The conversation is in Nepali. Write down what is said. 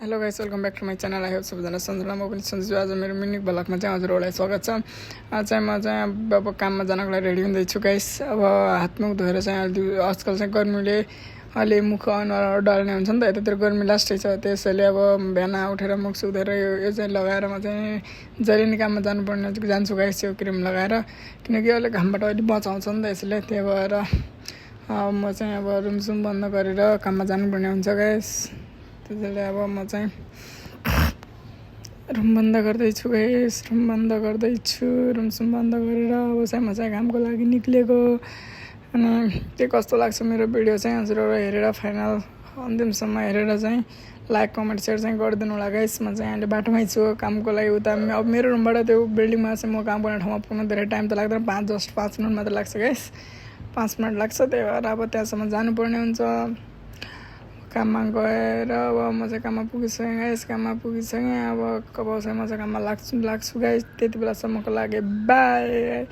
Hello guys, welcome back to my channel. I hope सबैजना सन्चै। म पनि सन्चै छु। आज मेरो मिनी ब्लगमा चाहिँ हजुरहरूलाई स्वागत छ। आज चाहिँ म चाहिँ अब काममा जानको लागि रेडी हुँदैछु गाइस। अब हात मुख धोएर चाहिँ अहिले आजकल चाहिँ गर्मीले अलि मुख अनुहार डल्ने हुन्छ नि त, यतातिर गर्मी लास्टै छ। त्यसैले अब बिहान उठेर मुख सुख धोएर यो चाहिँ लगाएर म चाहिँ जहिले नि काममा जानुपर्ने जान्छु गाइस, यो क्रिम लगाएर, किनकि अहिले घामबाट अलिक बचाउँछ नि त, यसले। त्यही भएर म चाहिँ अब रुमसुम बन्द गरेर काममा जानुपर्ने हुन्छ गाइस। त्यसैले अब म चाहिँ रुम बन्द गर्दैछु गाइस, रुम बन्द गरेर अब चाहिँ म चाहिँ कामको लागि निक्लेको। अनि के कस्तो लाग्छ मेरो भिडियो चाहिँ हजुरहरू हेरेर फाइनल अन्तिमसम्म हेरेर चाहिँ लाइक कमेन्ट सेयर चाहिँ गरिदिनु होला गाइस। म चाहिँ अहिले बाटोमै छु कामको लागि। उता अब मेरो रुमबाट त्यो बिल्डिङमा चाहिँ म काम गर्ने ठाउँमा पुग्न धेरै टाइम त लाग्दैन, 5 मिनट मात्र लाग्छ गाइस, 5 मिनट लाग्छ। त्यही भएर अब त्यहाँसम्म जानुपर्ने हुन्छ। काममा गएर अब म चाहिँ काममा पुगिसकेँ गाइस, अब कब चाहिँ म चाहिँ काममा लाग्छु गाइस। त्यति बेलासम्मको लागि बाई।